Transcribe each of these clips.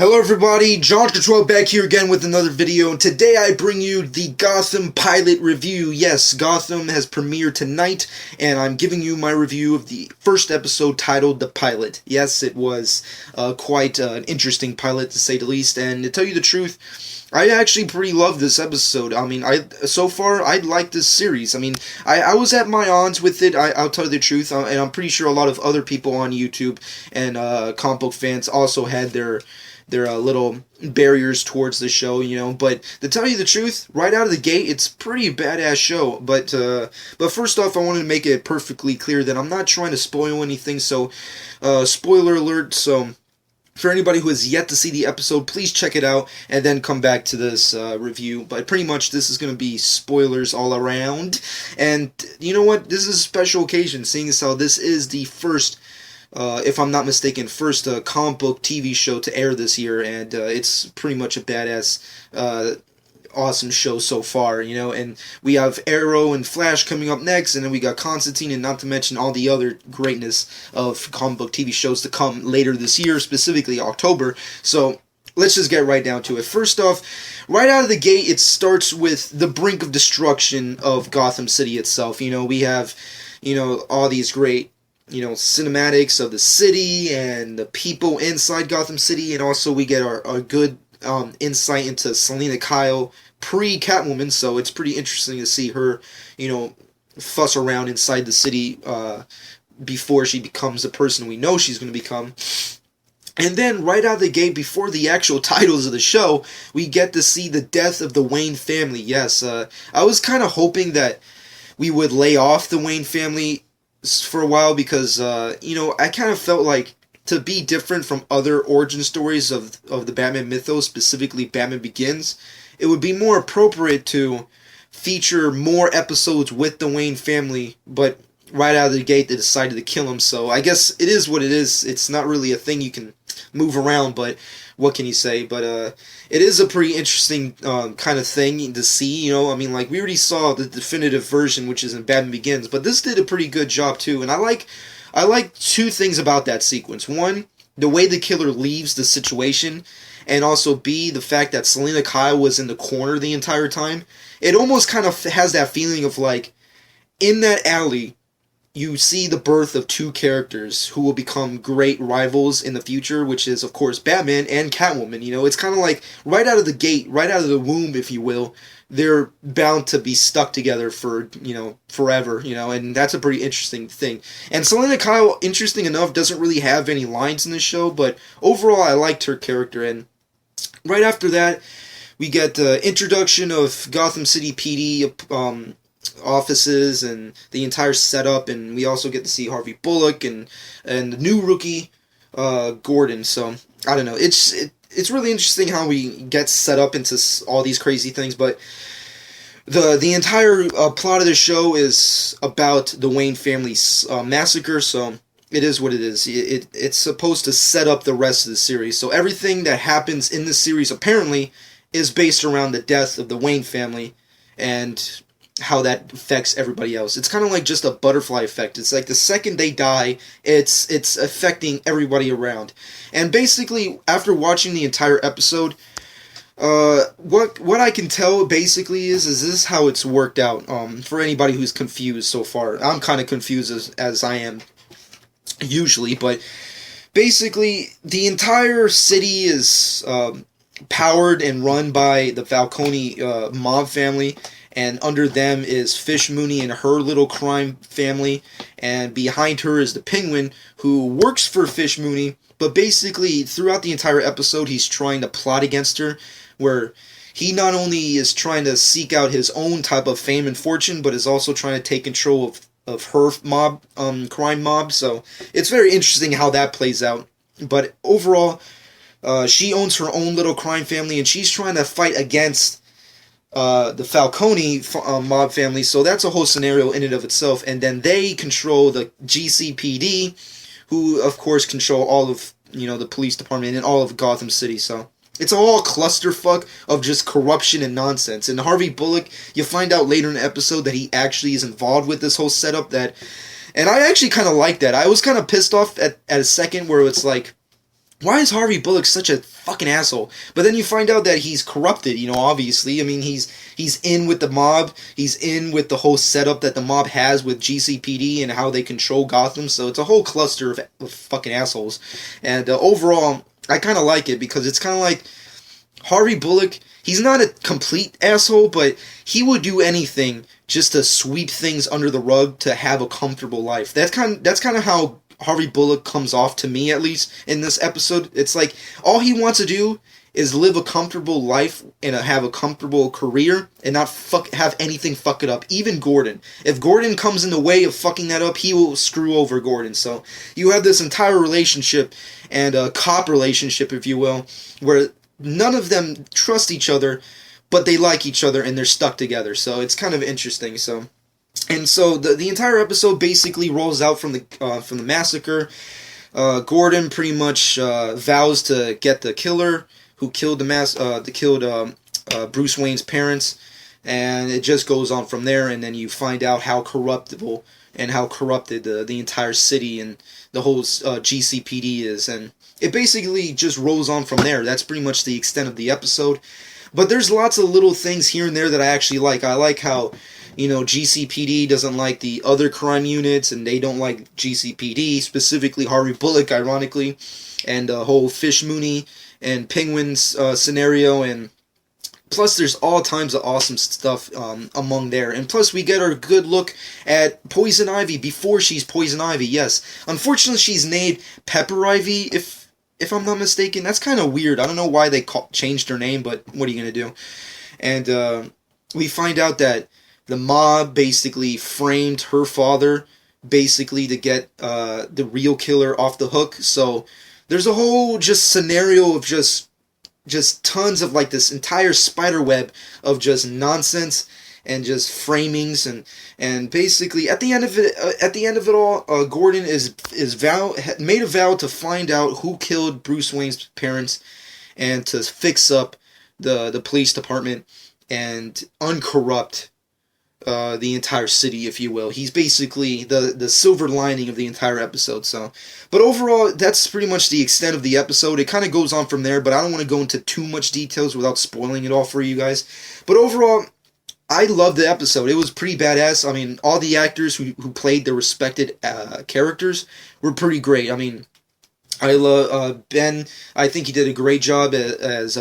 Hello everybody, John Control back here again with another video, and today I bring you the Gotham pilot review. Yes, Gotham has premiered tonight, and I'm giving you my review of the first episode titled The Pilot. Yes, it was quite an interesting pilot to say the least, and to tell you the truth, I actually pretty love this episode. I mean, so far I like this series. I mean, I was at my odds with it. I'll tell you the truth, and I'm pretty sure a lot of other people on YouTube and comic book fans also had their little barriers towards the show, but to tell you the truth, right out of the gate, it's a pretty badass show, but first off, I wanted to make it perfectly clear that I'm not trying to spoil anything, so, spoiler alert, so, for anybody who has yet to see the episode, please check it out, and then come back to this, review, but pretty much this is going to be spoilers all around, and, you know what, this is a special occasion, seeing as how this is the first if I'm not mistaken, first comic book TV show to air this year, and it's pretty much a badass, awesome show so far, and we have Arrow and Flash coming up next, and then we got Constantine, and not to mention all the other greatness of comic book TV shows to come later this year, specifically October, so let's just get right down to it. First off, right out of the gate, it starts with the brink of destruction of Gotham City itself. We have, all these great cinematics of the city and the people inside Gotham City, and also we get our good insight into Selina Kyle pre-Catwoman, so it's pretty interesting to see her, fuss around inside the city before she becomes the person we know she's going to become. And then, right out of the gate, before the actual titles of the show, we get to see the death of the Wayne family. Yes, I was kind of hoping that we would lay off the Wayne family for a while, because I kind of felt like, to be different from other origin stories of the Batman mythos, specifically Batman Begins, it would be more appropriate to feature more episodes with the Wayne family, but right out of the gate they decided to kill him, so I guess it is what it is. It's not really a thing you can move around, but what can you say? But it is a pretty interesting kind of thing to see, I mean, like, we already saw the definitive version, which is in Batman Begins, but this did a pretty good job too, and I like two things about that sequence. One, the way the killer leaves the situation, and also B, the fact that Selina Kyle was in the corner the entire time. It almost kind of has that feeling of, like, in that alley, you see the birth of two characters who will become great rivals in the future, which is, of course, Batman and Catwoman. It's kind of like, right out of the gate, right out of the womb, if you will, they're bound to be stuck together for, forever, and that's a pretty interesting thing. And Selina Kyle, interesting enough, doesn't really have any lines in the show, but overall, I liked her character, and right after that, we get the introduction of Gotham City PD, offices and the entire setup, and we also get to see Harvey Bullock and the new rookie Gordon. So I don't know, it's really interesting how we get set up into all these crazy things, but the entire plot of the show is about the Wayne family's massacre, so it is what it is. It's supposed to set up the rest of the series, so everything that happens in the series apparently is based around the death of the Wayne family and how that affects everybody else. It's kind of like just a butterfly effect. It's like the second they die, it's affecting everybody around. And basically, after watching the entire episode, what I can tell basically is this how it's worked out. For anybody who's confused so far, I'm kind of confused as I am usually, but basically the entire city is powered and run by the Falcone mob family. And under them is Fish Mooney and her little crime family, and behind her is the Penguin, who works for Fish Mooney, but basically throughout the entire episode he's trying to plot against her, where he not only is trying to seek out his own type of fame and fortune, but is also trying to take control of her mob, crime mob, so it's very interesting how that plays out. But overall, she owns her own little crime family, and she's trying to fight against the Falcone mob family, so that's a whole scenario in and of itself, and then they control the GCPD, who of course control all of, the police department and all of Gotham City, so it's all a clusterfuck of just corruption and nonsense. And Harvey Bullock, you find out later in the episode that he actually is involved with this whole setup, and I actually kind of like that. I was kind of pissed off at a second where it's like, why is Harvey Bullock such a fucking asshole? But then you find out that he's corrupted, obviously. I mean, he's in with the mob. He's in with the whole setup that the mob has with GCPD and how they control Gotham. So it's a whole cluster of fucking assholes. And overall, I kind of like it because it's kind of like Harvey Bullock, he's not a complete asshole, but he would do anything just to sweep things under the rug to have a comfortable life. That's kind of how Harvey Bullock comes off to me, at least in this episode. It's like all he wants to do is live a comfortable life and have a comfortable career and not have anything fuck it up. Even Gordon. If Gordon comes in the way of fucking that up, he will screw over Gordon. So you have this entire relationship and a cop relationship, if you will, where none of them trust each other, but they like each other and they're stuck together. So it's kind of interesting. So the entire episode basically rolls out from the massacre. Gordon pretty much vows to get the killer who killed Bruce Wayne's parents, and it just goes on from there. And then you find out how corruptible and how corrupted the entire city and the whole GCPD is, and it basically just rolls on from there. That's pretty much the extent of the episode. But there's lots of little things here and there that I actually like. I like how, GCPD doesn't like the other crime units, and they don't like GCPD, specifically Harvey Bullock, ironically, and the whole Fish Mooney and Penguins scenario, and plus there's all kinds of awesome stuff among there. And plus we get our good look at Poison Ivy before she's Poison Ivy, yes. Unfortunately, she's named Pepper Ivy, if I'm not mistaken. That's kind of weird. I don't know why they changed her name, but what are you going to do? And we find out that the mob basically framed her father basically to get the real killer off the hook. So there's a whole just scenario of just tons of like this entire spider web of just nonsense and just framings and basically at the end of it all, Gordon made a vow to find out who killed Bruce Wayne's parents and to fix up the police department and uncorrupt the entire city, if you will. He's basically the silver lining of the entire episode. So, but overall, that's pretty much the extent of the episode. It kind of goes on from there, but I don't want to go into too much details without spoiling it all for you guys. But overall, I loved the episode. It was pretty badass. I mean, all the actors who played their respected characters were pretty great. I mean, I love Ben. I think he did a great job as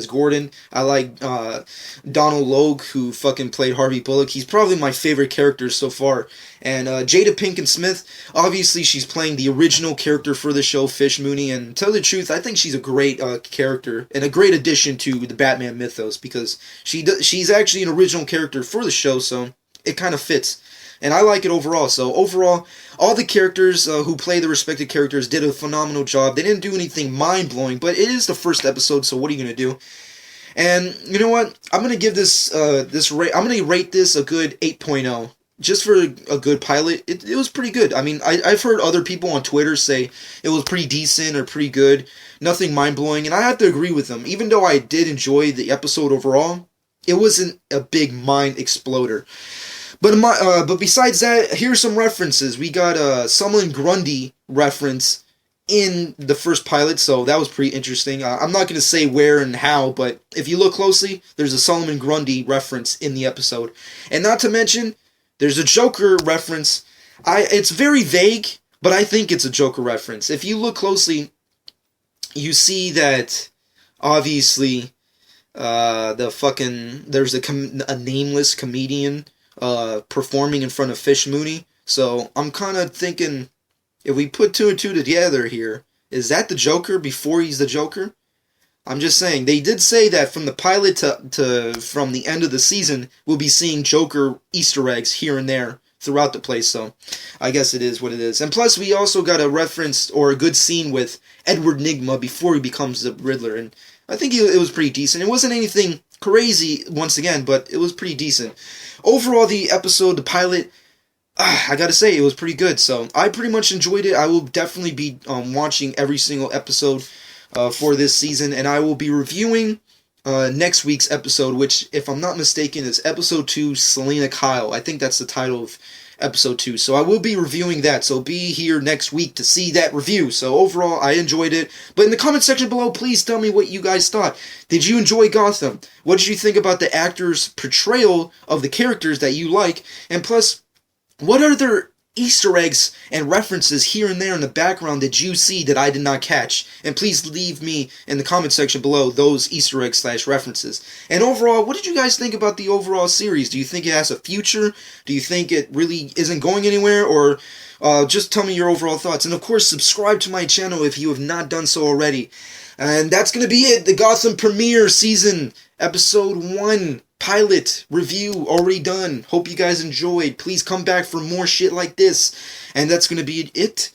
Gordon. I like Donald Logue, who fucking played Harvey Bullock. He's probably my favorite character so far. And Jada Pinkett Smith, obviously she's playing the original character for the show, Fish Mooney. And to tell the truth, I think she's a great character and a great addition to the Batman mythos because she's actually an original character for the show, so it kind of fits. And I like it overall. So overall, all the characters who play the respective characters did a phenomenal job. They didn't do anything mind-blowing, but it is the first episode, so what are you going to do? And you know what? I'm going to give I'm going to rate this a good 8.0. Just for a good pilot, it was pretty good. I mean, I've heard other people on Twitter say it was pretty decent or pretty good. Nothing mind-blowing, and I have to agree with them. Even though I did enjoy the episode overall, it wasn't a big mind exploder. But besides that, here's some references. We got a Solomon Grundy reference in the first pilot, so that was pretty interesting. I'm not going to say where and how, but if you look closely, there's a Solomon Grundy reference in the episode. And not to mention, there's a Joker reference. It's very vague, but I think it's a Joker reference. If you look closely, you see that, obviously, there's a nameless comedian performing in front of Fish Mooney. So I'm kind of thinking, if we put two and two together here, is that the Joker before he's the Joker? I'm just saying, they did say that from the pilot to from the end of the season, we'll be seeing Joker Easter eggs here and there throughout the place, so I guess it is what it is. And plus, we also got a reference or a good scene with Edward Nygma before he becomes the Riddler, and I think it was pretty decent. It wasn't anything crazy, once again, but it was pretty decent. Overall, the episode, the pilot, I gotta say, it was pretty good, so I pretty much enjoyed it. I will definitely be watching every single episode for this season, and I will be reviewing next week's episode, which, if I'm not mistaken, is episode 2, Selena Kyle. I think that's the title of episode 2. So I will be reviewing that. So be here next week to see that review. So overall, I enjoyed it. But in the comment section below, please tell me what you guys thought. Did you enjoy Gotham? What did you think about the actors' portrayal of the characters that you like? And plus, what other Easter eggs and references here and there in the background did you see that I did not catch? And please leave me in the comment section below those Easter eggs / references. And overall, what did you guys think about the overall series? Do you think it has a future? Do you think it really isn't going anywhere? Or just tell me your overall thoughts. And of course, subscribe to my channel if you have not done so already. And that's going to be it. The Gotham premiere season, episode 1. Pilot review already done. Hope you guys enjoyed. Please come back for more shit like this. And that's going to be it.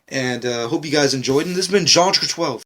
And hope you guys enjoyed. And this has been John 12.